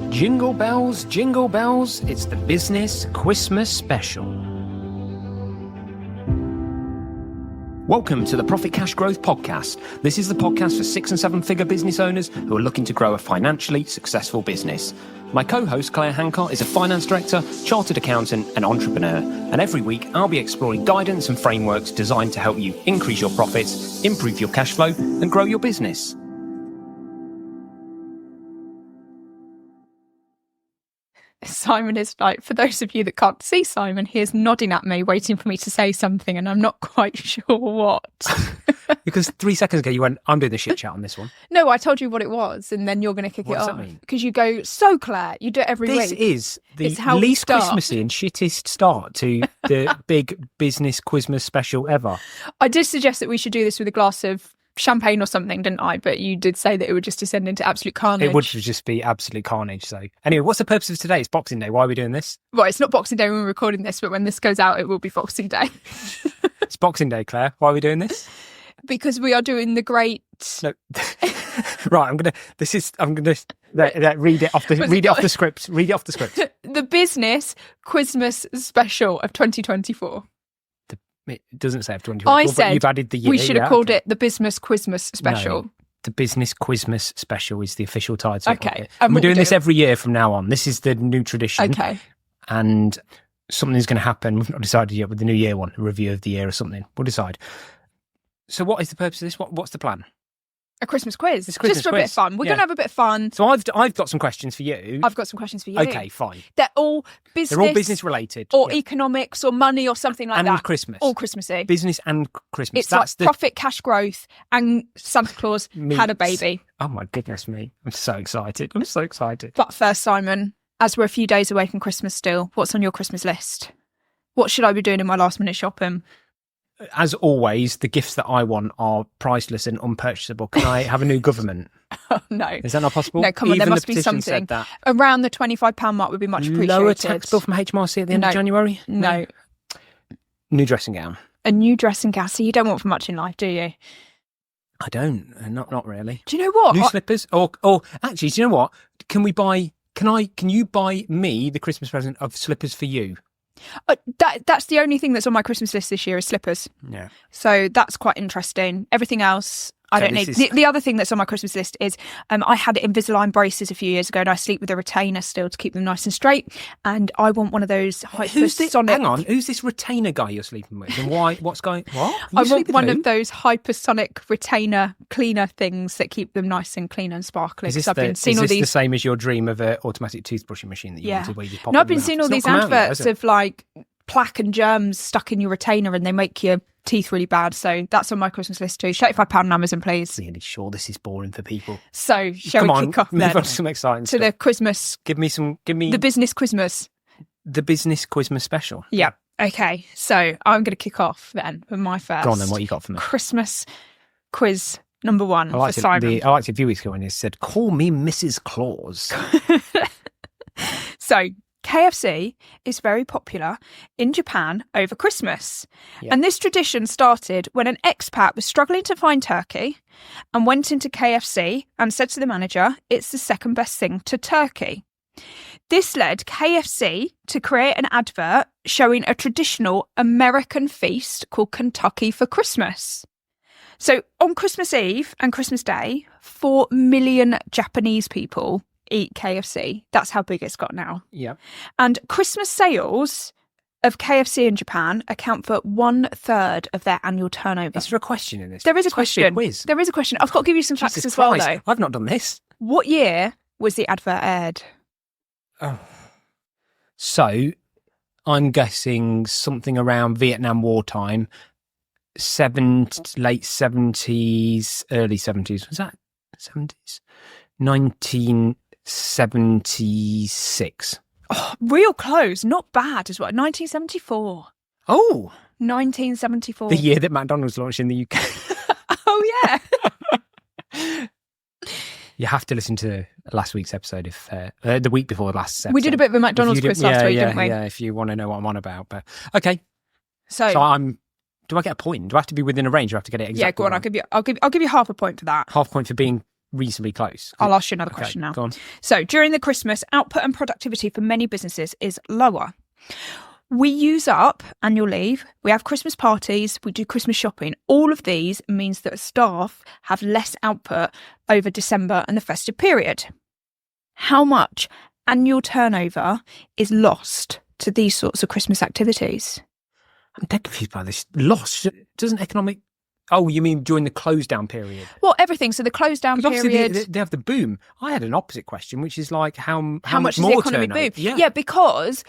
Jingle bells, it's the Business Quizmas Special. Welcome to the Profit Cash Growth Podcast. This is the podcast for 6 and 7 figure business owners who are looking to grow a financially successful business. My co-host Claire Hancock is a finance director, chartered accountant and entrepreneur. And every week I'll be exploring guidance and frameworks designed to help you increase your profits, improve your cash flow and grow your business. Simon is like, for those of you that can't see Simon, he is nodding at me, waiting for me to say something, and I'm not quite sure what. Because 3 seconds ago you went, I'm doing the shit chat on this one. No, I told you what it was, and then you're going to kick What it does off. that mean? Because you go, so Claire, you do it every This week. is the It's how we least start. Christmassy and shittest start to the big Business Quizmas Special ever. I did suggest that we should do this with a glass of champagne or something, didn't I? But you did say that it would just descend into absolute carnage. It would just be absolute carnage. So anyway, what's the purpose of today? It's Boxing Day. Why are we doing this? Well, it's not Boxing Day when we're recording this, but when this goes out, it will be Boxing Day. It's Boxing Day, Claire. Why are we doing this? Because we are doing the great... No. Right, I'm gonna read it off the script. Read it off the script. The Business Quizmas Special of 2024. It doesn't say F24. I but said you've added the year. we should have called it the Business Quizmas Special. No, the Business Quizmas Special is the official title. Okay. Of it. And We're what doing we this do- every year from now on. This is the new tradition. Okay. And something's going to happen. We've not decided yet with the new year one, a review of the year or something. We'll decide. So what is the purpose of this? What's the plan? A Christmas quiz. It's a Christmas just for a bit of quiz. fun. We're Yeah. going to have a bit of fun. So I've got some questions for you. I've got some questions for you. Okay, fine. They're all business. They're all business related. Or Yeah. economics or money or something like And that. Christmas. All Christmassy. Business and Christmas. It's like profit, cash growth, and Santa Claus had a baby. Oh my goodness me. I'm so excited. But first, Simon, as we're a few days away from Christmas still, what's on your Christmas list? What should I be doing in my last minute shopping? As always, the gifts that I want are priceless and unpurchasable. Can I have a new government? Oh, no. Is that not possible? No, come on, Even there must the be petition something. said that. Around the £25 mark would be much appreciated. Lower tax bill from HMRC at the end of January? No. New dressing gown. A new dressing gown. So you don't want for much in life, do you? I don't. Not really. Do you know what? New slippers? Or actually, do you know what? Can you buy me the Christmas present of slippers for you? That's the only thing that's on my Christmas list this year is slippers. Yeah. So that's quite interesting. Everything else I don't need. The other thing that's on my Christmas list is I had Invisalign braces a few years ago and I sleep with a retainer still to keep them nice and straight. And I want one of those hypersonic... Hang on, who's this retainer guy you're sleeping with? And why? What's going... What? I want one of those hypersonic retainer cleaner things that keep them nice and clean and sparkly. Is this, the same as your dream of an automatic toothbrushing machine that you wanted? Where you just pop No, it I've been in your seeing mouth? all It's these not come out yet, adverts has it? of like plaque and germs stuck in your retainer and they make your teeth really bad. So that's on my Christmas list too. £35 on Amazon, please. Really sure this is boring for people. So shall we kick off move then on to some exciting to stuff. the Christmas, Give me the Business Quizmas. the Business Quizmas Special. Yeah. Okay. So I'm going to kick off then with my first. Go on then, what you got for me? Christmas quiz number one for Simon. I liked it a few weeks ago when he said, "Call me Mrs. Claus." So KFC is very popular in Japan over Christmas. Yeah. And this tradition started when an expat was struggling to find turkey and went into KFC and said to the manager, it's the second best thing to turkey. This led KFC to create an advert showing a traditional American feast called Kentucky for Christmas. So on Christmas Eve and Christmas Day, 4 million Japanese people eat KFC. That's how big it's got now. Yeah. And Christmas sales of KFC in Japan account for 1/3 of their annual turnover. Is there a question in this? There is a It's supposed to be question. quiz. There is a question. I've got to give you some facts Jesus as well, Christ, though. I've not done this. What year was the advert aired? Oh. So, I'm guessing something around Vietnam War time, late 70s, early 70s. Was that 70s? 1976. Oh, real close. Not bad as well. 1974. Oh, 1974. the year that McDonald's launched in the UK. Oh, yeah. You have to listen to last week's episode if the week before last episode. We did a bit of a McDonald's quiz last week, didn't we? Yeah, if you want to know what I'm on about. But okay. So do I get a point? Do I have to be within a range? Do I have to get it exactly? yeah, go on. right? I'll give you half a point for that. Half point for being reasonably close. I'll ask you another question now. Go on. So during the Christmas, output and productivity for many businesses is lower. We use up annual leave, we have Christmas parties, we do Christmas shopping. All of these means that staff have less output over December and the festive period. How much annual turnover is lost to these sorts of Christmas activities? I'm dead confused by this. Lost? Doesn't economic... Oh, you mean during the close down period? Well, everything. So the close down period... They have the boom. I had an opposite question, which is like how much more does the economy turnover? boom? Yeah, because...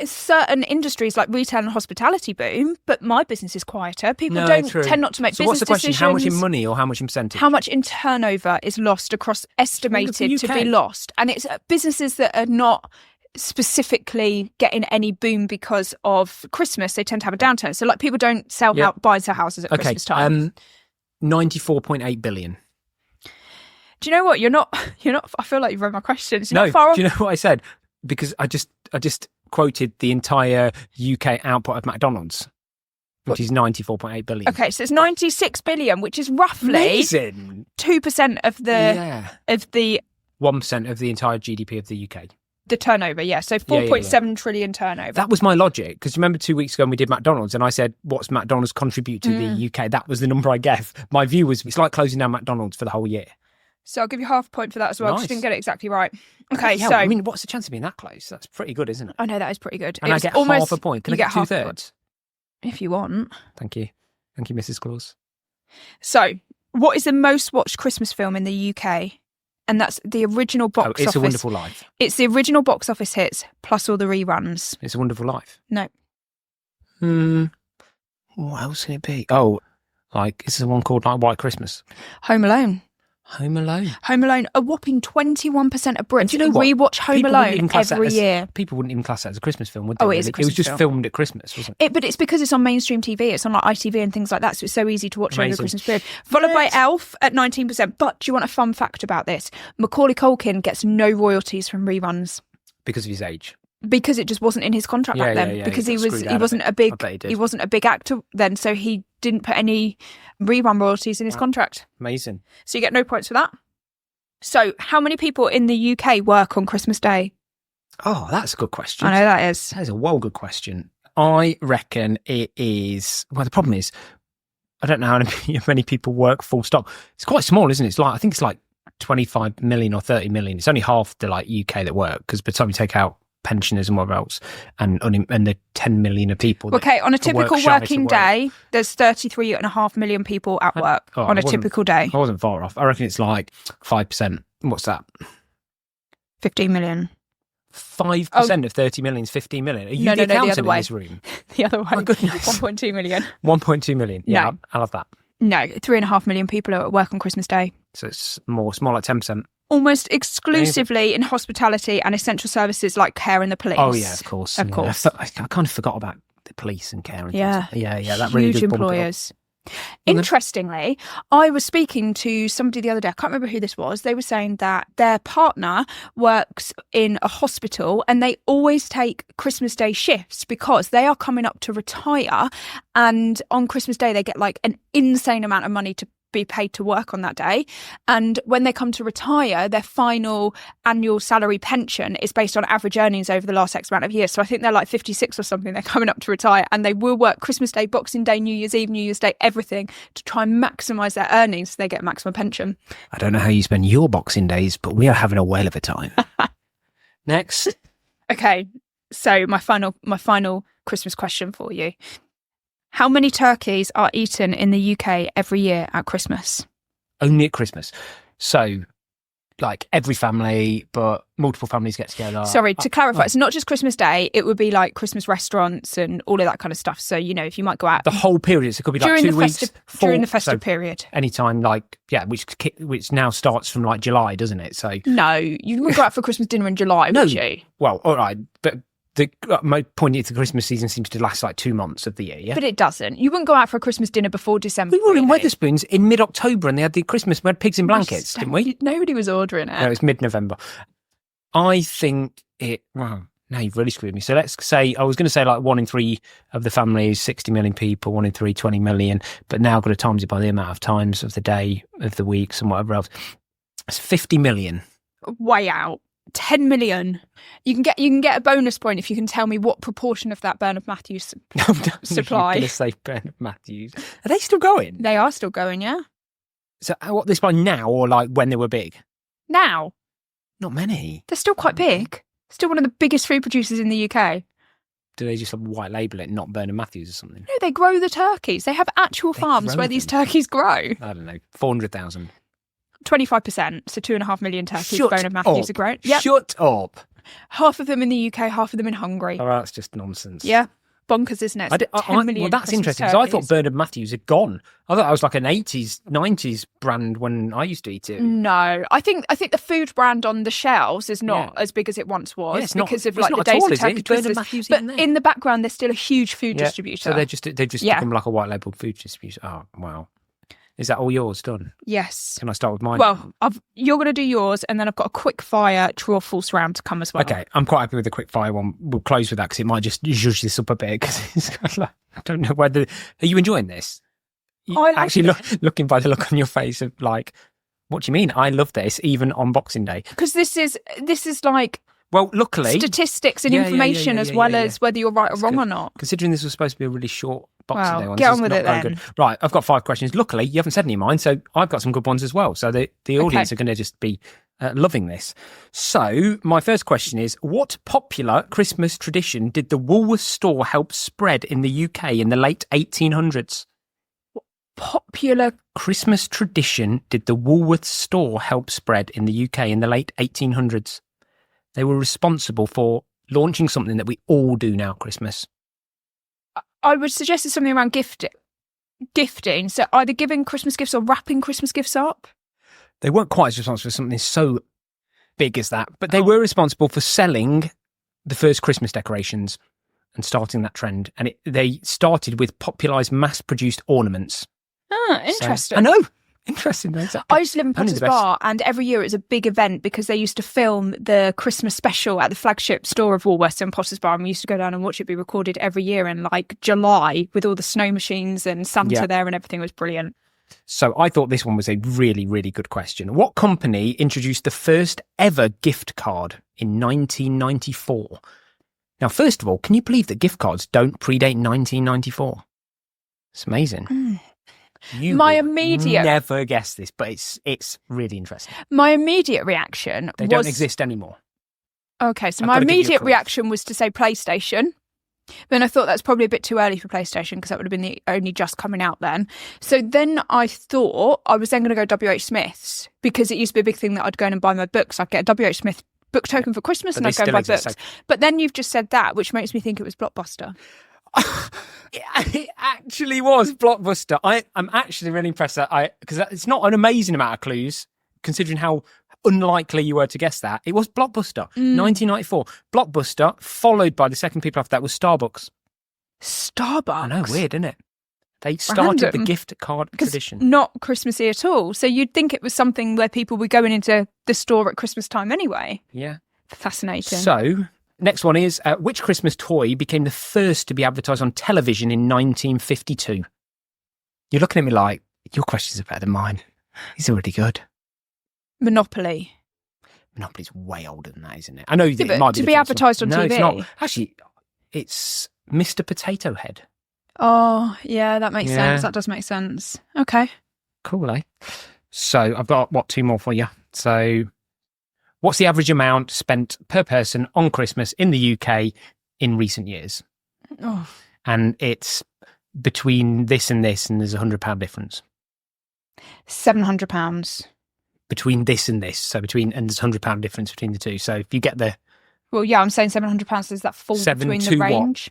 certain industries like retail and hospitality boom, but my business is quieter. People tend not to make business decisions. So what's the question? Decisions. How much in money or how much in percentage? How much in turnover is lost across, estimated to be lost? And it's businesses that are not specifically getting any boom because of Christmas. They tend to have a downturn. So like people don't buy and sell houses at Christmas time. 94.8 billion. Do you know what? You're not, I feel like you've read my questions. You're not far off. Do you know what I said? Because I just quoted the entire UK output of McDonald's, which is 94.8 billion. Okay, so it's 96 billion, which is roughly 2% of the 1% of the entire GDP of the UK. The turnover, yeah. So 4.7 trillion turnover. That was my logic, because remember 2 weeks ago when we did McDonald's and I said, what's McDonald's contribute to the UK? That was the number I gave. My view was it's like closing down McDonald's for the whole year. So I'll give you half a point for that as well, because you didn't get it exactly right. Okay, yeah, so... I mean, what's the chance of being that close? That's pretty good, isn't it? I know, that is pretty good. And I get half a point. Can I get 2/3? If you want. Thank you. Thank you, Mrs. Claus. So, what is the most watched Christmas film in the UK? And that's the original box office. It's a Wonderful Life. It's the original box office hits, plus all the reruns. It's a Wonderful Life. No. What else can it be? Oh, like, is there one called like White Christmas? Home Alone. Home Alone. Home Alone. A whopping 21% of Brits rewatch Home People Alone every year. People wouldn't even class that as a Christmas film, would they? Oh, it is a Christmas film. It was just filmed at Christmas, wasn't it? But it's because it's on mainstream TV. It's on like ITV and things like that, so it's so easy to watch over the Christmas period. Followed by Elf at 19%. But do you want a fun fact about this? Macaulay Culkin gets no royalties from reruns. Because of his age. Because it just wasn't in his contract back then. Because he wasn't a big actor then, so he didn't put any rerun royalties in his contract. Amazing. So you get no points for that. So how many people in the UK work on Christmas Day? Oh, that's a good question. I know that is. That is a well good question. I reckon it is. Well, the problem is, I don't know how many people work full stop. It's quite small, isn't it? It's like, I think it's like 25 million or 30 million. It's only half the like UK that work, because by the time you take out pensioners and whatever else, and the 10 million of people. Okay, on a typical working day, there's 33.5 million people at work on a typical day. I wasn't far off. I reckon it's like 5%. What's that? 15 million. 5% of 30 million is 15 million. Are you the accountant in this room? The other way. My goodness. 1.2 million. 1.2 million. Yeah, no. I love that. No, 3.5 million people are at work on Christmas Day. So it's more like 10%. Almost exclusively in hospitality and essential services like care and the police. Oh, yeah, of course. Of course. I kind of forgot about the police and care and things. Yeah, that really does huge employers. Interestingly, I was speaking to somebody the other day, I can't remember who this was. They were saying that their partner works in a hospital and they always take Christmas Day shifts because they are coming up to retire, and on Christmas Day they get like an insane amount of money to be paid to work on that day, and when they come to retire, their final annual salary pension is based on average earnings over the last X amount of years. So I think they're like 56 or something. They're coming up to retire, and they will work Christmas Day, Boxing Day, New Year's Eve, New Year's Day, everything to try and maximise their earnings so they get a maximum pension. I don't know how you spend your Boxing Days, but we are having a whale of a time. Next. Okay, so my final Christmas question for you. How many turkeys are eaten in the UK every year at Christmas? Only at Christmas. So, like every family, but multiple families get together. Sorry, to clarify, it's not just Christmas Day. It would be like Christmas restaurants and all of that kind of stuff. So, you know, if you might go out. The whole period. So it could be like 2 weeks. During the festive period. Anytime, like, yeah, which now starts from like July, doesn't it? So no, you wouldn't go out for Christmas dinner in July, would you? Well, all right, but my point is the Christmas season seems to last like 2 months of the year, yeah? But it doesn't. You wouldn't go out for a Christmas dinner before December. We were in Wetherspoons in mid-October and they had the Christmas, we had pigs in blankets, didn't we? Nobody was ordering it. No, it was mid-November. I think now you've really screwed me. So let's say, I was going to say like 1 in 3 of the family is 60 million people, 1 in 3, 20 million, but now I've got to times it by the amount of times of the day, of the weeks and whatever else. That's 50 million. Way out. 10 million. You can get a bonus point if you can tell me what proportion of that Bernard Matthews supply. You're going to say Bernard Matthews. Are they still going? They are still going, yeah. So what, this by now or like when they were big? Now. Not many. They're still quite big. Still one of the biggest food producers in the UK. Do they just white label it, not Bernard Matthews or something? No, they grow the turkeys. They have actual farms where these turkeys grow. I don't know, 400,000. 25%, so 2.5 million turkeys. Shut Bernard Matthews are grown. Yep. Shut up. Half of them in the UK, half of them in Hungary. Oh, that's just nonsense. Yeah. Bonkers, isn't it? 10 million well, that's Christmas interesting because I thought turkeys. Bernard Matthews had gone. I thought that was like an 80s, 90s brand when I used to eat it. No, I think the food brand on the shelves is not Yeah. as big as it once was Yeah, it's not- because of it's like the not at days all, of is it? turkey It's Bernard twisters. Matthews But in there. in the background, they're still a huge food Yeah. distributor. So they've just Yeah. become like a white label food distributor. Oh, wow. Is that all yours done? Yes. Can I start with mine? Well, you're going to do yours, and then I've got a quick fire true or false round to come as well. Okay, I'm quite happy with the quick fire one. We'll close with that because it might just zhuzh this up a bit. Because it's kind of like, I don't know whether. Are you enjoying this? I like Actually, it. looking by the look on your face of like, what do you mean? I love this even on Boxing Day. Because this is like Well, luckily, statistics and Yeah, yeah, information yeah, as yeah, well yeah, as whether you're right or wrong good. or not. considering this was supposed to be a really short Boxing Well, Day one, get this on is with not it very then. good. Right, I've got 5 questions. Luckily, you haven't said any of mine, so I've got some good ones as well. So the audience are going to just be loving this. So my first question is, what popular Christmas tradition did the Woolworths store help spread in the UK in the late 1800s? Popular. Christmas tradition did the Woolworths store help spread in the UK in the late 1800s? They were responsible for launching something that we all do now at Christmas. I would suggest it's something around gifting. So either giving Christmas gifts or wrapping Christmas gifts up. They weren't quite as responsible for something so big as that, but they were responsible for selling the first Christmas decorations and starting that trend. And they started with popularised mass-produced ornaments. Ah, interesting. I know. Interesting. Though. I used to live in Only Potter's the best. Bar, and every year it was a big event because they used to film the Christmas special at the flagship store of Woolworths in Potter's Bar, and we used to go down and watch it be recorded every year in like July with all the snow machines and Santa there and everything. It was brilliant. So I thought this one was a really, really good question. What company introduced the first ever gift card in 1994? Now, first of all, can you believe that gift cards don't predate 1994? It's amazing. You My will immediate- never guess this, but it's really interesting. My immediate reaction They was... don't exist anymore. Okay, so I've my gotta give you a immediate clue. reaction was to say PlayStation. Then I thought that's probably a bit too early for PlayStation because that would have been the only just coming out then. So then I thought I was then going to go WH Smith's because it used to be a big thing that I'd go in and buy my books. I'd get a WH Smith book token for Christmas But and they I'd go and still buy exist, books. But then you've just said that, which makes me think it was Blockbuster. It actually was Blockbuster. I'm actually really impressed that because it's not an amazing amount of clues considering how unlikely you were to guess that. It was Blockbuster, 1994. Blockbuster, followed by the second people after that was Starbucks. Starbucks. I know, weird, isn't it? They started Random. the gift card 'Cause tradition. not Christmassy at all. So you'd think it was something where people were going into the store at Christmas time anyway. Yeah. Fascinating. So, next one is, which Christmas toy became the first to be advertised on television in 1952? You're looking at me like, your questions are better than mine. These are really good. Monopoly. Monopoly's way older than that, isn't it? I know that Yeah, it but might be to the be first one. advertised on No, TV. it's not. Actually, it's Mr. Potato Head. Oh, yeah, that makes Yeah. sense. That does make sense. Okay. Cool, eh? So I've got, 2 more for you. So what's the average amount spent per person on Christmas in the UK in recent years? Oh, And it's between this and this, and there's £100 difference. £700. Between this and this, so and there's £100 difference between the two. So if you get the Well, yeah, I'm saying £700. Does that fall Seven between to the what? range?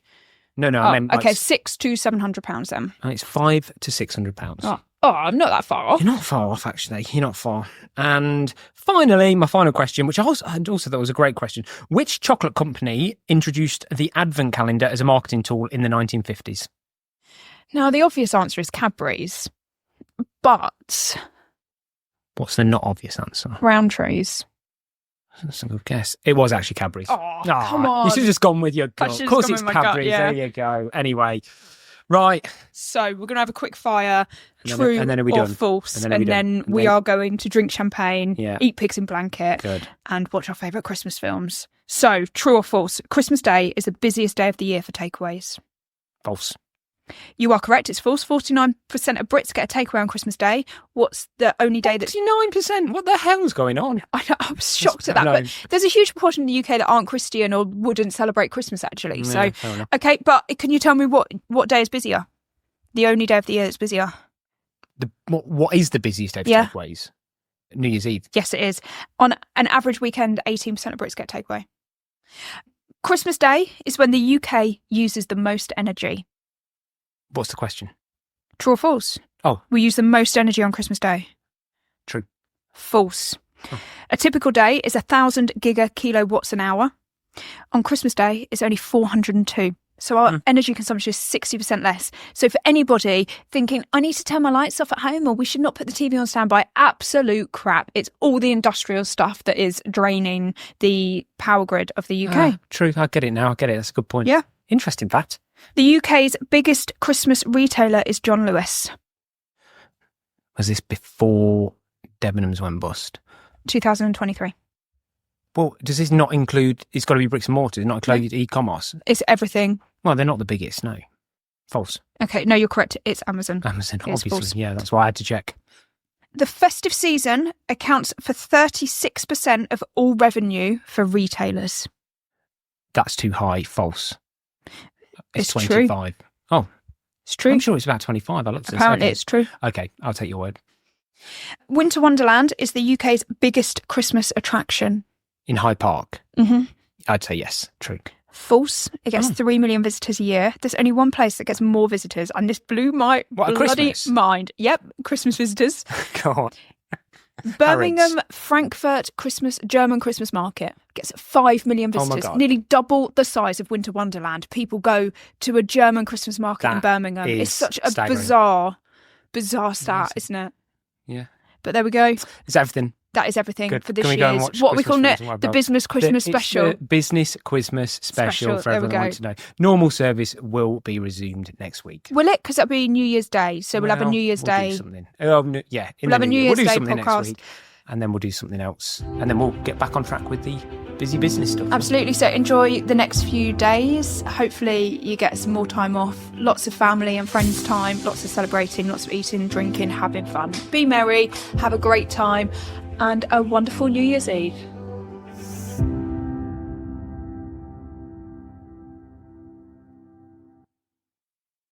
no, Oh, I meant okay, like, £600 to £700 then. it's £500 to £600. Oh, I'm not that far off. You're not far off, actually. You're not far. And finally, my final question, which I also thought was a great question. Which chocolate company introduced the advent calendar as a marketing tool in the 1950s? Now, the obvious answer is Cadbury's, but What's the not obvious answer? Roundtree's. That's a good guess. It was actually Cadbury's. Oh, come on. You should have just gone with your gut. should've Of course gone it's with my gut, Cadbury's. yeah. There you go. Anyway. Right. So we're going to have a quick fire, And then- true and then are we or done? false, And then are we and done? then And we then- are going to drink champagne, Yeah. eat pigs in blanket, Good. and watch our favourite Christmas films. So, true or false, Christmas Day is the busiest day of the year for takeaways. False. You are correct, it's false. 49% of Brits get a takeaway on Christmas Day. What's the only day that... 69%. What the hell's going on? I know, I was shocked at I that. know. But there's a huge proportion in the UK that aren't Christian or wouldn't celebrate Christmas, actually. Yeah, So, fair enough. okay, but can you tell me what day is busier? The only day of the year that's busier? What is the busiest day for Yeah. takeaways? New Year's Eve. Yes, it is. On an average weekend, 18% of Brits get takeaway. Christmas Day is when the UK uses the most energy. What's the question? True or false? Oh. We use the most energy on Christmas Day. True. False. Oh. A typical day is 1,000 gigakilowatts an hour. On Christmas Day, it's only 402. So our energy consumption is 60% less. So for anybody thinking, I need to turn my lights off at home or we should not put the TV on standby, absolute crap. It's all the industrial stuff that is draining the power grid of the UK. True. I get it now. I get it. That's a good point. Yeah. Interesting fact. The UK's biggest Christmas retailer is John Lewis. Was this before Debenhams went bust? 2023. Well, does this not include, it's got to be bricks and mortar, not include e-commerce? It's everything. Well, they're not the biggest, no. False. Okay, no, you're correct. It's Amazon. Amazon, It's obviously. false. Yeah, that's why I had to check. The festive season accounts for 36% of all revenue for retailers. That's too high. False. It's 25. Oh, It's true. I'm sure it's about 25. I looked at this. Apparently, Okay. it's true. Okay, I'll take your word. Winter Wonderland is the UK's biggest Christmas attraction. In Hyde Park, Mm-hmm. I'd say yes. True. False. It gets 3 million visitors a year. There's only one place that gets more visitors, and this blew my What, at bloody Christmas? mind. Yep, Christmas visitors. God. Birmingham, Frankfurt German Christmas market gets 5 million Oh my visitors, God. nearly double the size of Winter Wonderland. People go to a German Christmas market in That Birmingham. is It's such a staggering. bizarre stat, isn't it? Yeah. But there we go. Is everything? That is everything Good. for this Can we go and year's. watch What are we Christmas calling it? films and what The about- Business Quizmas It's Special. the Business Quizmas Special Special, for there we everyone go. who wants to know. Normal service will be resumed next week. Will it? Because that'll be New Year's Day. So we'll have a New Year's we'll Day. do something. Oh, no, yeah. We'll have a New We'll Year's do Day something podcast. next week. And then we'll do something else. And then we'll get back on track with the busy business stuff. Absolutely. So enjoy the next few days. Hopefully you get some more time off. Lots of family and friends time. Lots of celebrating, lots of eating, drinking, having fun. Be merry. Have a great time. And a wonderful New Year's Eve.